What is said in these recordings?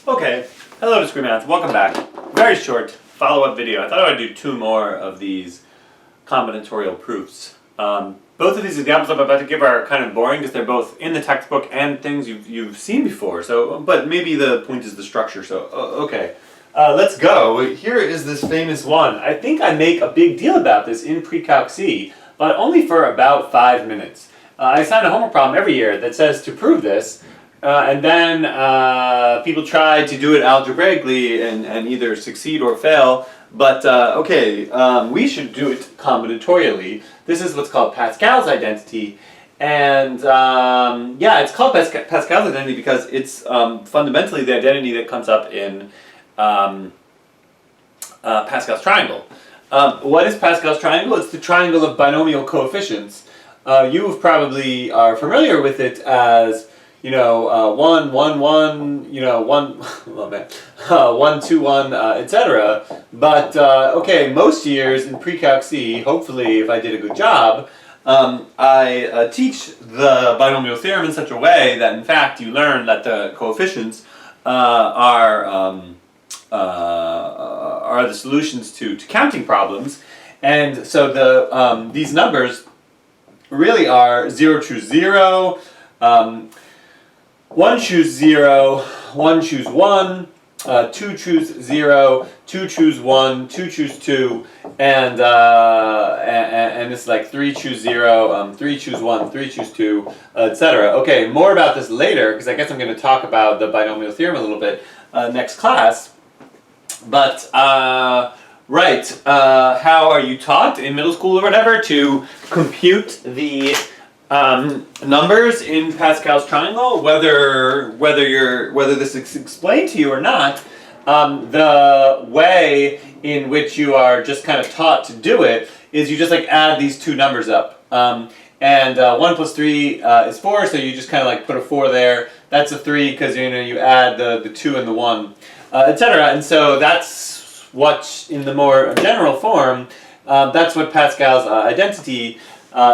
Okay, hello Discrete Math, welcome back. Very short follow-up video. I thought I would do two more of these combinatorial proofs. Both of these examples I'm about to give are kind of boring because they're both in the textbook and things you've seen before. So, but maybe the point is the structure. So, okay, let's go. Here is this famous one. I think I make a big deal about this in Pre-Calc C, but only for about 5 minutes. I assign a homework problem every year that says to prove this. And then people try to do it algebraically and either succeed or fail. But we should do it combinatorially. This is what's called Pascal's identity. And it's called Pascal's identity because it's fundamentally the identity that comes up in Pascal's triangle. What is Pascal's triangle? It's the triangle of binomial coefficients. You probably are familiar with it as 1, 1, 1, 1, 1, 2, 1, etc. But, most years in Pre-Calc C, hopefully if I did a good job, I teach the binomial theorem in such a way that in fact you learn that the coefficients are the solutions to counting problems. And so these numbers really are 0 choose 0, 1 choose 0, 1 choose 1, 2 choose 0, 2 choose 1, 2 choose 2, and it's like 3 choose 0, 3 choose 1, 3 choose 2, etc. Okay, more about this later because I guess I'm going to talk about the binomial theorem a little bit next class. But how are you taught in middle school or whatever to compute the numbers in Pascal's triangle, whether this is explained to you or not, the way in which you are just kind of taught to do it is you just like add these two numbers up. 1 plus 3 is 4, so you just kind of like put a 4 there. That's a 3 because you add the 2 and the 1, etc. And so that's what, in the more general form, that's what Pascal's identity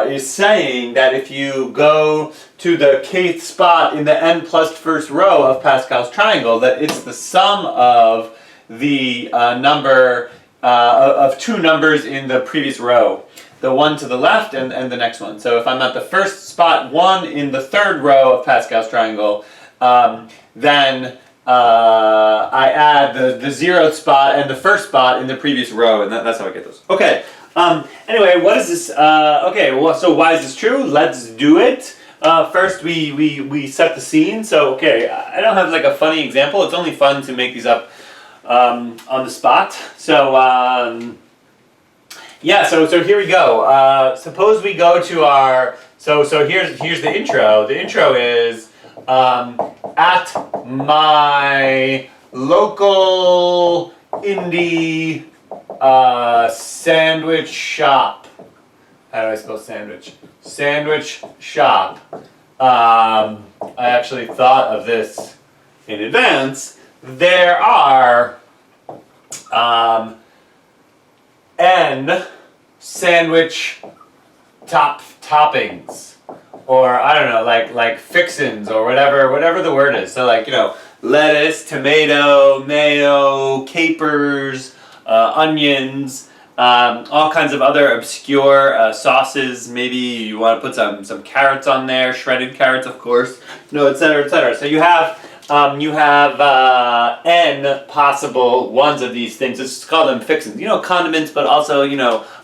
is saying, that if you go to the kth spot in the n plus first row of Pascal's triangle, that it's the sum of the number of two numbers in the previous row, the one to the left and the next one. So if I'm at the first spot 1 in the third row of Pascal's triangle, then I add the 0th spot and the first spot in the previous row, and that's how I get those. Okay. Anyway, what is this? So why is this true? Let's do it. First, we set the scene. So, I don't have like a funny example. It's only fun to make these up on the spot. So, so here we go. Suppose we go to our. So here's the intro. The intro is at my local indie sandwich shop. How do I spell sandwich? Sandwich shop. I actually thought of this in advance. There are n sandwich toppings, or I don't know, like fixins or whatever the word is. So lettuce, tomato, mayo, capers, onions, all kinds of other obscure sauces. Maybe you want to put some carrots on there, shredded carrots, of course, etc., etc. So you have n possible ones of these things. Let's call them fixins. Condiments, but also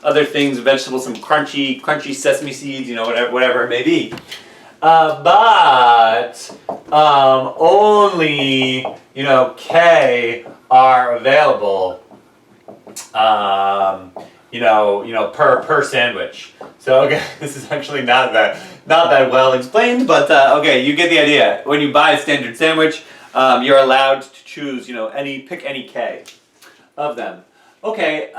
other things, vegetables, some crunchy sesame seeds, whatever it may be. But only k are available. Per sandwich. So this is actually not that well explained, but you get the idea. When you buy a standard sandwich, you're allowed to choose, pick any k of them. Okay.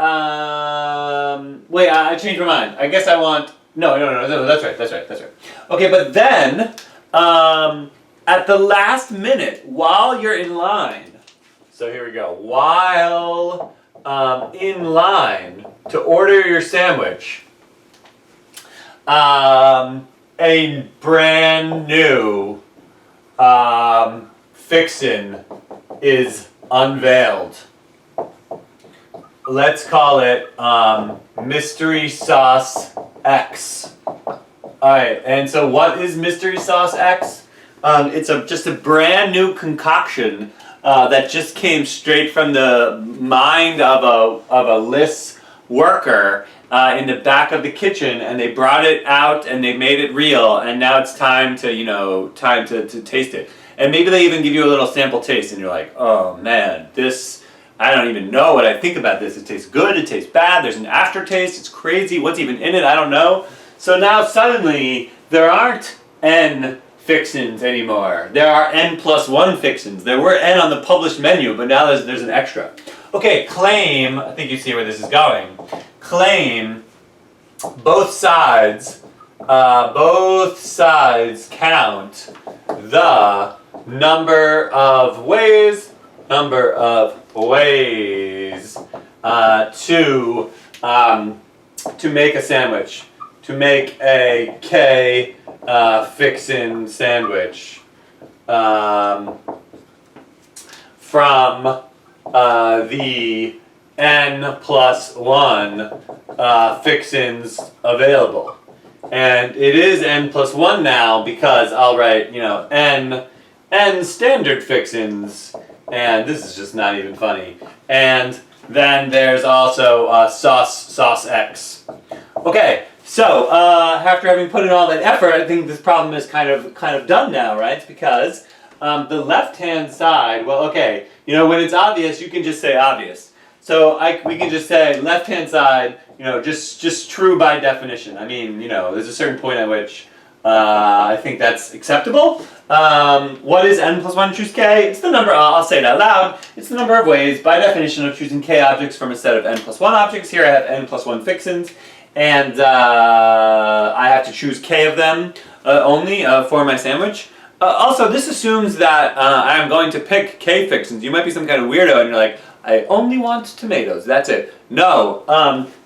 Wait, I changed my mind. I guess I want. No. That's right. Okay, but then at the last minute, while you're in line. So here we go. While in line to order your sandwich, a brand new fixin is unveiled. Let's call it Mystery Sauce X. Alright, and so what is Mystery Sauce X? It's just a brand new concoction that just came straight from the mind of a LIS worker in the back of the kitchen, and they brought it out and they made it real, and now it's time to taste it. And maybe they even give you a little sample taste, and you're like, oh man, this, I don't even know what I think about this. It tastes good, it tastes bad, there's an aftertaste, it's crazy, what's even in it, I don't know. So now suddenly, there aren't N fixins anymore. There are N+1 fixins. There were N on the published menu, but now there's an extra. Okay, claim, I think you see where this is going. Claim both sides count the number of ways to make a sandwich, to make a K fixin sandwich from the N+1 fixins available. And it is N+1 now because I'll write, N standard fixins, and this is just not even funny. And then there's also sauce X. Okay, so after having put in all that effort, I think this problem is kind of done now, right? It's because the left-hand side, well, okay, when it's obvious, you can just say obvious. So we can just say left-hand side, just true by definition. I mean, there's a certain point at which I think that's acceptable. What is N+1 choose K? It's the number, I'll say it out loud, it's the number of ways, by definition, of choosing K objects from a set of N+1 objects. Here I have N+1 fixins, and I have to choose K of them only for my sandwich. Also, this assumes that I'm going to pick K fixins. You might be some kind of weirdo and you're like, I only want tomatoes, that's it. No,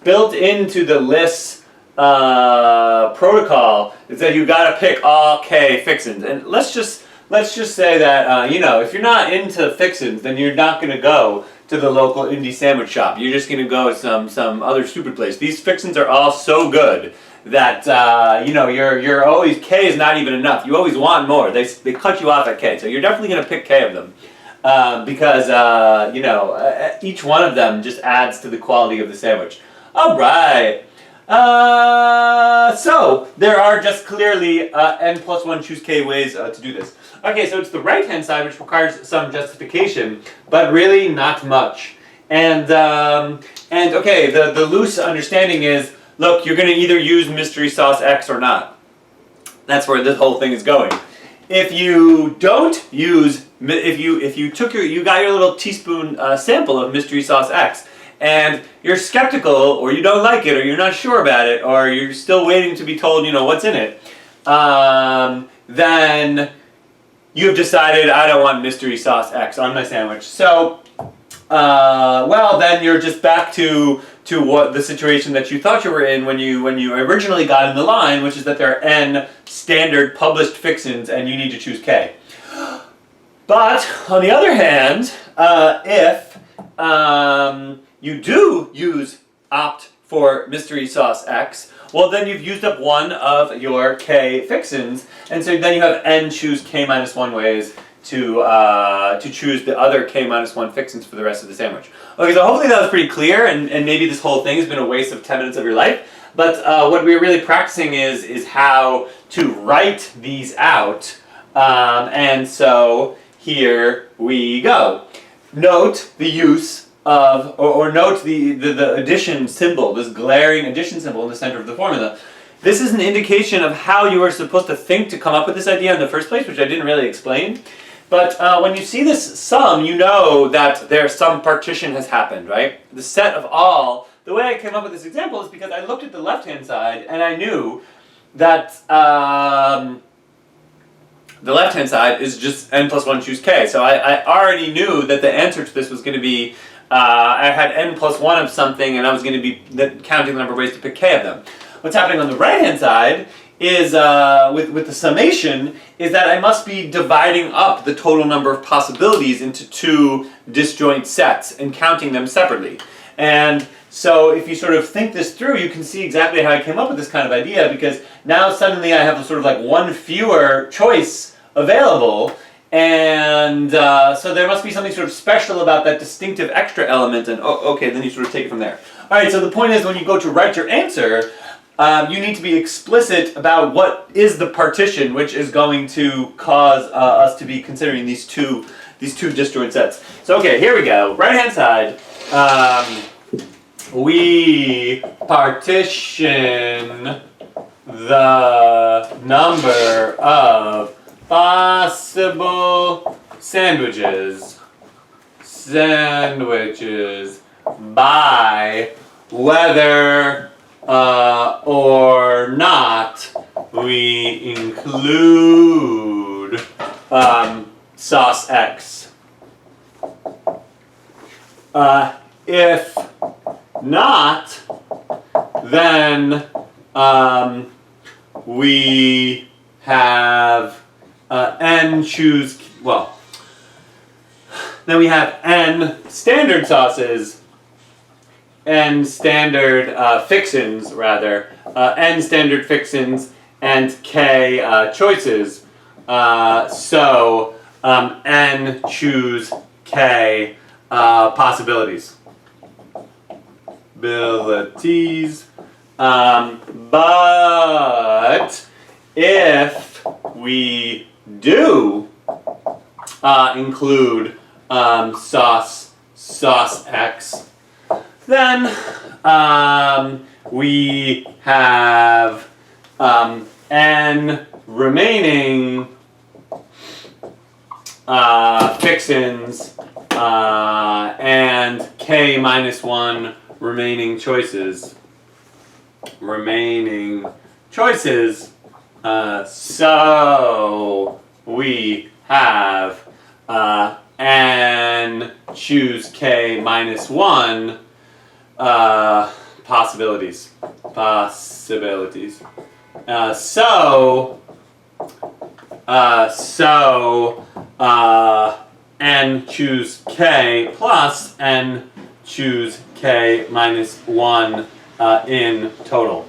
built into the LIS protocol is that you gotta pick all K fixins. And let's just say that, if you're not into fixins, then you're not gonna go to the local indie sandwich shop. You're just gonna go to some other stupid place. These fixins are all so good that you're always, K is not even enough. You always want more. They cut you off at K, so you're definitely gonna pick K of them because each one of them just adds to the quality of the sandwich. All right. So there are just clearly N+1 choose K ways to do this. Okay, so it's the right-hand side which requires some justification, but really not much. And okay, the loose understanding is, look, you're going to either use Mystery Sauce X or not. That's where this whole thing is going. If you don't use, if you got your little teaspoon sample of Mystery Sauce X, and you're skeptical, or you don't like it, or you're not sure about it, or you're still waiting to be told, what's in it, then you've decided, I don't want Mystery Sauce X on my sandwich. So, well, then you're just back to what the situation that you thought you were in when you originally got in the line, which is that there are N standard published fixins, and you need to choose K. But, on the other hand, if you do opt for Mystery Sauce X, well then you've used up one of your K fixins, and so then you have N choose K-1 ways to choose the other K-1 fixins for the rest of the sandwich. Okay, so hopefully that was pretty clear, and maybe this whole thing has been a waste of 10 minutes of your life, but what we're really practicing is how to write these out, and so here we go. Note the use of, or note the addition symbol, this glaring addition symbol in the center of the formula. This is an indication of how you are supposed to think to come up with this idea in the first place, which I didn't really explain. But when you see this sum, you know that some partition has happened, right? The set of all, the way I came up with this example is because I looked at the left-hand side and I knew that the left-hand side is just N+1 choose K. So I already knew that the answer to this was going to be, I had N+1 of something and I was going to be counting the number of ways to pick K of them. What's happening on the right-hand side is, with the summation, is that I must be dividing up the total number of possibilities into two disjoint sets and counting them separately. And so if you sort of think this through, you can see exactly how I came up with this kind of idea, because now suddenly I have sort of like one fewer choice available, and so there must be something sort of special about that distinctive extra element, and okay, then you sort of take it from there. Alright, so the point is, when you go to write your answer, you need to be explicit about what is the partition which is going to cause us to be considering these two disjoint sets. So okay, here we go. Right hand side. We partition the number of possible sandwiches by whether or not we include sauce X. If not, then we have n choose, well, then we have n standard sauces, n standard fixins rather, n standard fixins, and k choices. So n choose k possibilities. But if we do include sauce X, then we have n remaining fixins and k minus 1 remaining choices. So we have n choose k minus 1 possibilities. N choose k plus n choose k minus 1 in total.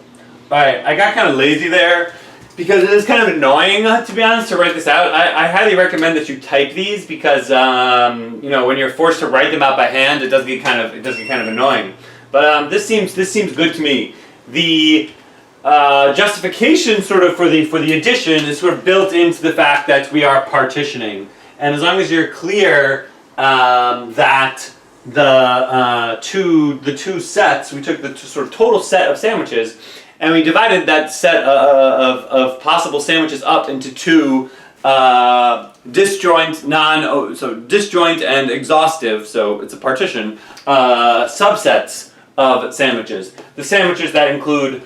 Alright, I got kind of lazy there because it is kind of annoying, to be honest, to write this out. I highly recommend that you type these because you know, when you're forced to write them out by hand, it does get kind of annoying. But this seems good to me. The justification sort of for the addition is sort of built into the fact that we are partitioning, and as long as you're clear that the two sets, we took the sort of total set of sandwiches, and we divided that set of possible sandwiches up into two disjoint and exhaustive, so it's a partition, subsets of sandwiches. The sandwiches that include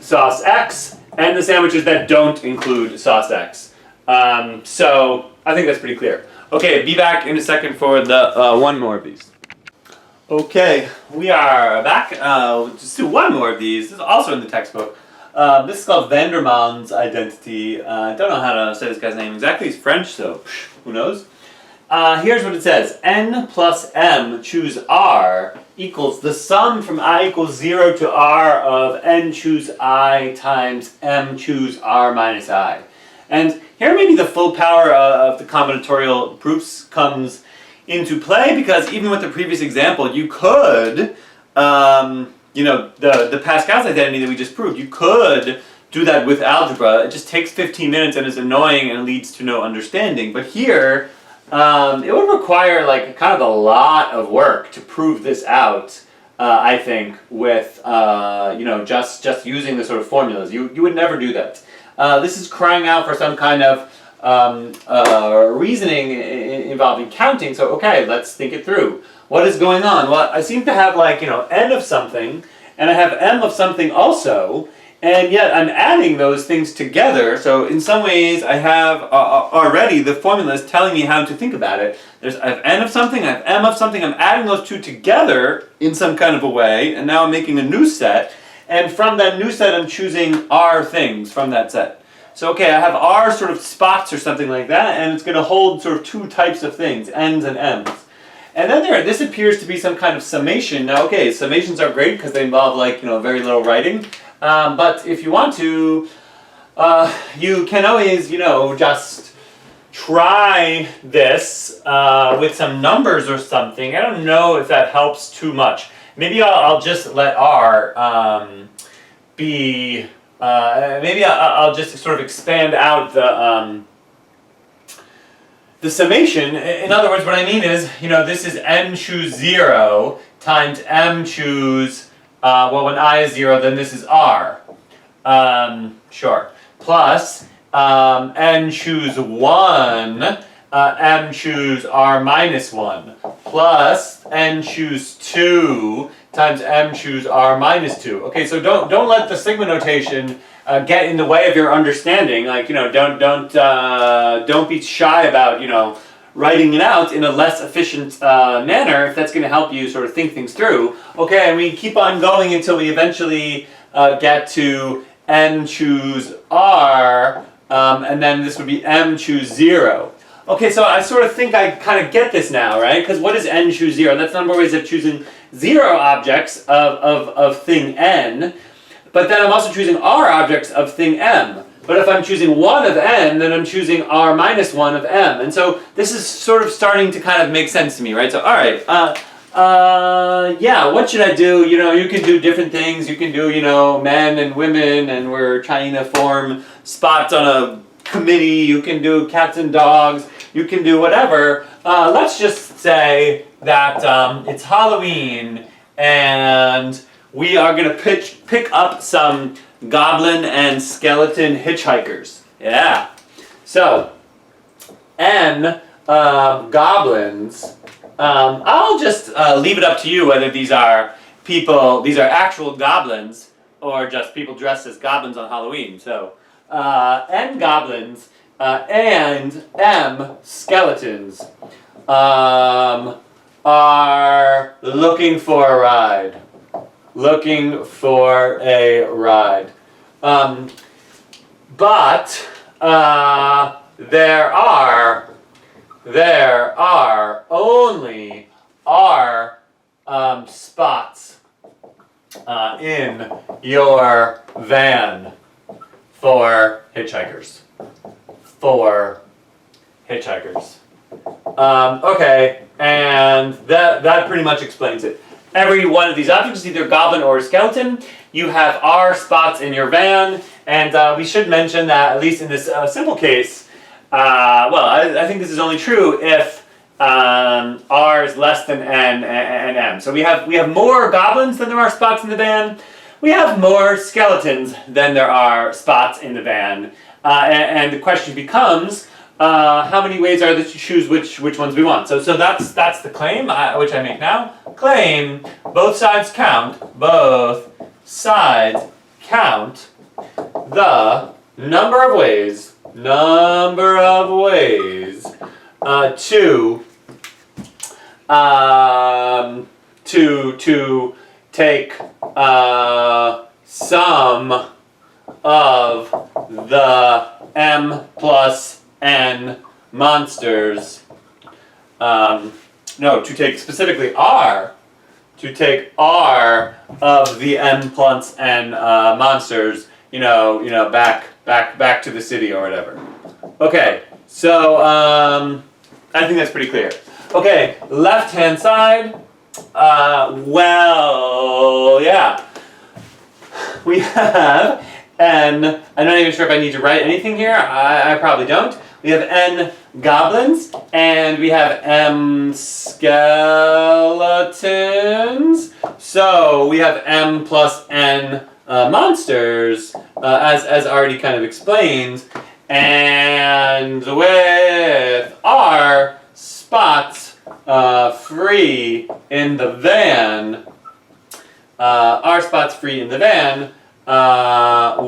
sauce X and the sandwiches that don't include sauce X. So I think that's pretty clear. Okay, be back in a second for the one more of these. Okay, we are back. We'll just do one more of these. This is also in the textbook. This is called Vandermonde's identity. I don't know how to say this guy's name exactly. He's French, so who knows? Here's what it says. N plus m choose r equals the sum from I equals 0 to r of n choose I times m choose r minus I. And here maybe the full power of the combinatorial proofs comes into play, because even with the previous example, you could, you know, the Pascal's identity that we just proved, you could do that with algebra. It just takes 15 minutes and is annoying and leads to no understanding. But here, it would require like kind of a lot of work to prove this out, I think, with you know, just using the sort of formulas. You would never do that. This is crying out for some kind of reasoning involving counting. So okay, let's think it through. What is going on? Well, I seem to have like, you know, n of something, and I have m of something also, and yet I'm adding those things together. So in some ways I have already the formula is telling me how to think about it. I have n of something, I have m of something, I'm adding those two together in some kind of a way, and now I'm making a new set. And from that new set, I'm choosing R things from that set. So okay, I have R sort of spots or something like that, and it's going to hold sort of two types of things, N's and M's. And then this appears to be some kind of summation. Now, okay, summations are great because they involve like, very little writing. But if you want to, you can always, just try this with some numbers or something. I don't know if that helps too much. Maybe I'll just let R be, maybe I'll just sort of expand out the summation. In other words, what I mean is, this is n choose 0 times m choose, well, when I is 0, then this is R. Sure. Plus, n choose 1, m choose R minus 1. Plus, n choose 2 times m choose R minus 2. Okay, so don't let the sigma notation get in the way of your understanding. Like, don't be shy about, writing it out in a less efficient manner if that's going to help you sort of think things through. Okay, and we keep on going until we eventually get to n choose R, and then this would be m choose 0. Okay, so I sort of think I kind of get this now, right? Because what is n choose 0? That's the number of ways of choosing 0 objects of thing n. But then I'm also choosing R objects of thing m. But if I'm choosing 1 of n, then I'm choosing R minus 1 of m. And so this is sort of starting to kind of make sense to me, right? So, all right, yeah, what should I do? You can do different things. You can do, men and women, and we're trying to form spots on a committee. You can do cats and dogs. You can do whatever. Let's just say that it's Halloween, and we are going to pick up some goblin and skeleton hitchhikers. Yeah. So, n goblins. I'll just leave it up to you whether these are actual goblins or just people dressed as goblins on Halloween. So, n goblins and m skeletons are looking for a ride. Looking for a ride. But there are only R spots in your van for hitchhikers. Okay, and that pretty much explains it. Every one of these objects is either goblin or skeleton. You have R spots in your van, and we should mention that, at least in this simple case, I think this is only true if R is less than n and m. So we have more goblins than there are spots in the van. We have more skeletons than there are spots in the van. And the question becomes, how many ways are there to choose which ones we want? So that's the claim, which I make now. Claim, both sides count the number of ways to take sum of the m plus n monsters. No, to take specifically R. To take R of the m plus n monsters. Back to the city or whatever. Okay, so I think that's pretty clear. Okay, left-hand side. Well, yeah. We have n. I'm not even sure if I need to write anything here. I probably don't. We have n goblins, and we have m skeletons. So we have m plus n monsters, as already kind of explained, and with R spots free in the van,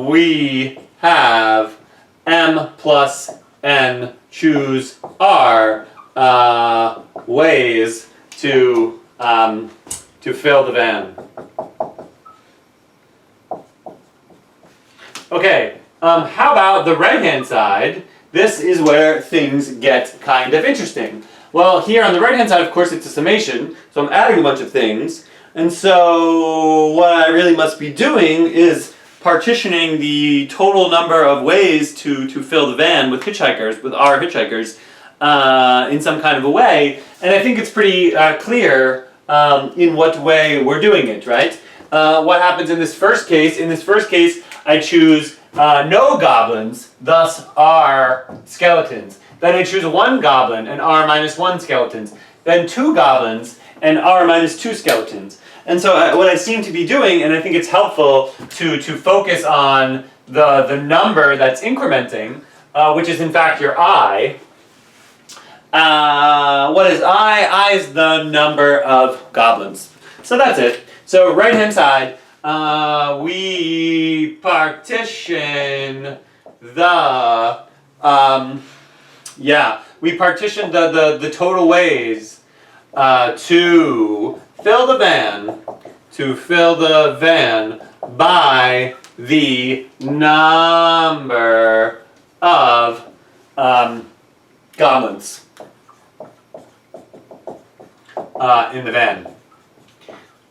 we have m plus n choose R ways to fill the van. Okay, how about the right-hand side? This is where things get kind of interesting. Well, here on the right-hand side, of course, it's a summation, so I'm adding a bunch of things. And so what I really must be doing is partitioning the total number of ways to fill the van with hitchhikers, with our hitchhikers, in some kind of a way. And I think it's pretty clear in what way we're doing it, right? What happens in this first case? In this first case, I choose no goblins, thus R skeletons. Then I choose one goblin and R minus 1 skeletons. Then 2 goblins and R minus 2 skeletons. And so what I seem to be doing, and I think it's helpful to focus on the number that's incrementing, which is in fact your I. What is I? I is the number of goblins. So that's it. So right hand side, we partition the, we partition the total ways to fill the van by the number of goblins in the van.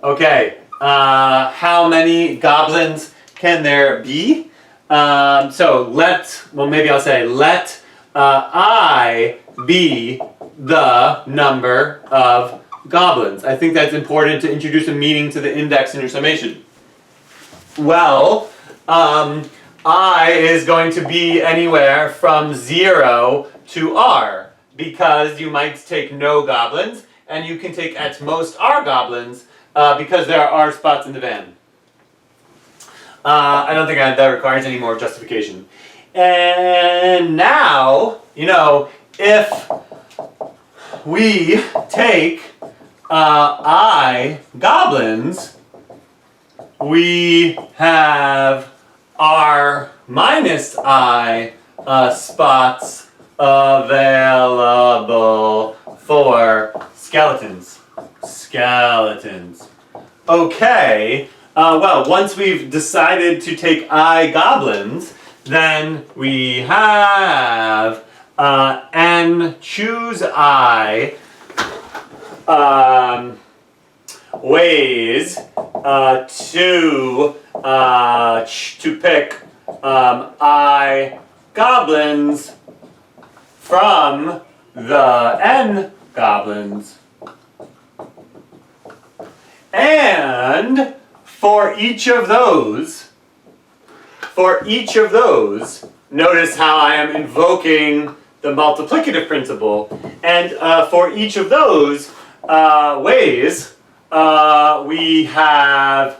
Okay, how many goblins can there be? Maybe I'll say let I be the number of goblins. I think that's important to introduce a meaning to the index in your summation. Well, I is going to be anywhere from 0 to R, because you might take no goblins, and you can take at most R goblins, because there are R spots in the van. I don't think that requires any more justification. And now, if we take I goblins, we have R minus I spots available for skeletons. Okay, well, once we've decided to take I goblins, then we have N choose I ways to pick I goblins from the N goblins. And for each of those, notice how I am invoking the multiplicative principle. And for each of those ways, we have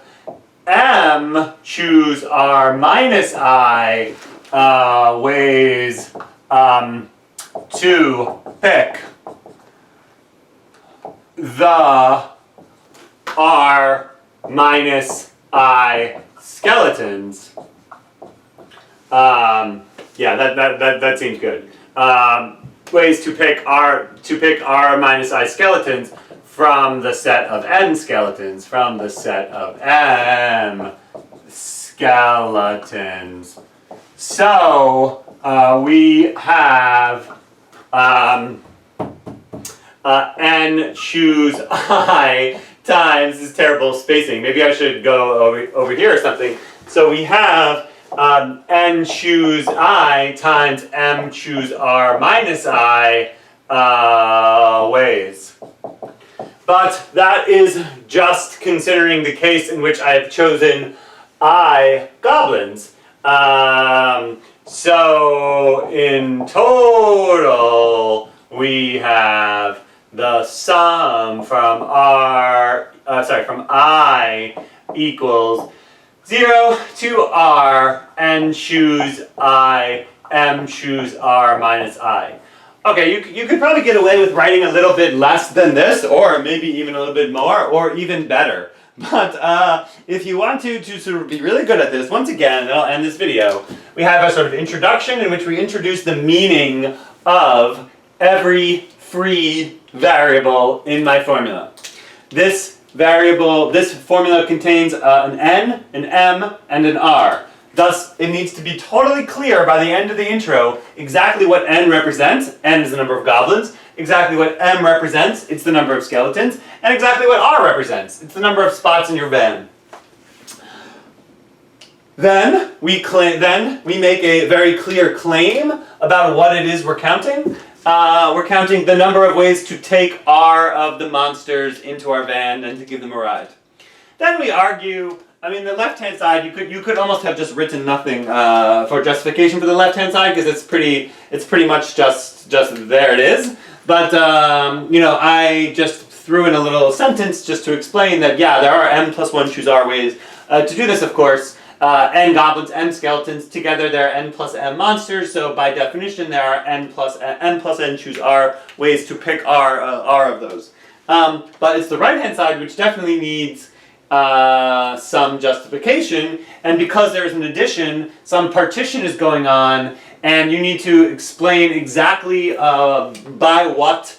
M choose R minus I ways to pick the R minus I skeletons. That seems good. Ways to pick R minus I skeletons from the set of N skeletons, from the set of M skeletons. So we have N choose I times, this is terrible spacing, maybe I should go over here or something. So we have N choose I times M choose R minus I ways. But that is just considering the case in which I have chosen I goblins. So in total, we have the sum from I equals 0 to R, N choose I, M choose R minus I. Okay, you could probably get away with writing a little bit less than this, or maybe even a little bit more, or even better. But if you want to sort of be really good at this, once again, and I'll end this video, we have a sort of introduction in which we introduce the meaning of every free variable in my formula. This formula contains an N, an M, and an R. Thus, it needs to be totally clear by the end of the intro exactly what n represents, n is the number of goblins, exactly what m represents, it's the number of skeletons, and exactly what r represents, it's the number of spots in your van. Then we make a very clear claim about what it is we're counting. We're counting the number of ways to take r of the monsters into our van and to give them a ride. Then we argue, I mean, the left-hand side, you could almost have just written nothing for justification for the left-hand side, because it's pretty much just there it is. But you know, I just threw in a little sentence just to explain that, yeah, there are m plus 1 choose r ways to do this, of course. N goblins, n skeletons, together there are n plus m monsters, so by definition there are n plus n choose r ways to pick r of those. But it's the right-hand side which definitely needs some justification, and because there is an addition, some partition is going on, and you need to explain exactly by what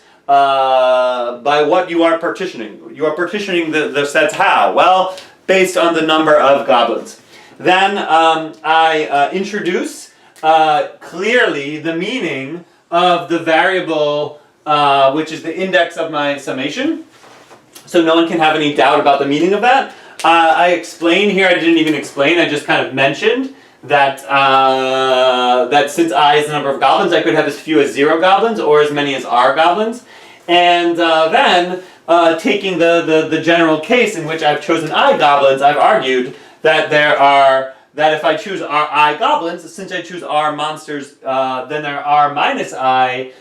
you are partitioning. You are partitioning the sets how? Well, based on the number of goblins. Then I introduce clearly the meaning of the variable which is the index of my summation, so no one can have any doubt about the meaning of that. I explain here, I didn't even explain, I just kind of mentioned that that since I is the number of goblins, I could have as few as 0 goblins or as many as r goblins. And then, taking the general case in which I've chosen I goblins, I've argued that that if I choose I goblins, since I choose R monsters, then there are minus I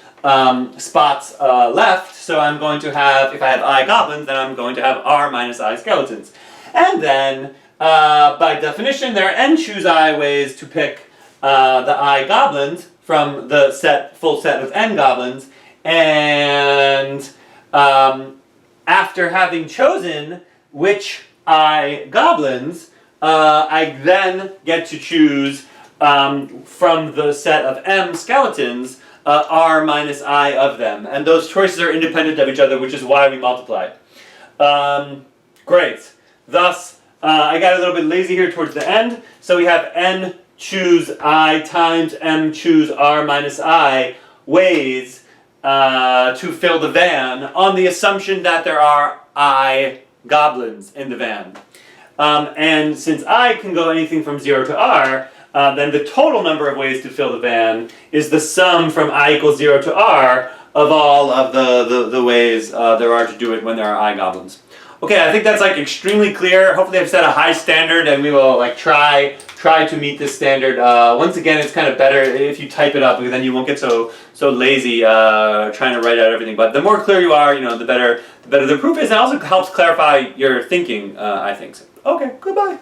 spots left, so I'm going to have, if I have I goblins, then I'm going to have R minus I skeletons. And then, by definition, there are n choose I ways to pick the I goblins from the full set with n goblins, and after having chosen which I goblins, I then get to choose from the set of m skeletons r minus I of them, and those choices are independent of each other, which is why we multiply. Great. Thus, I got a little bit lazy here towards the end, so we have n choose I times m choose r minus I ways to fill the van on the assumption that there are I goblins in the van. And since I can go anything from 0 to r, then the total number of ways to fill the van is the sum from I equals 0 to r of all of the ways there are to do it when there are I goblins. Okay, I think that's like extremely clear. Hopefully I've set a high standard and we will like try to meet this standard. Once again, it's kind of better if you type it up, because then you won't get so lazy trying to write out everything. But the more clear you are, you know, the better the proof is. It also helps clarify your thinking, I think. So, okay, goodbye.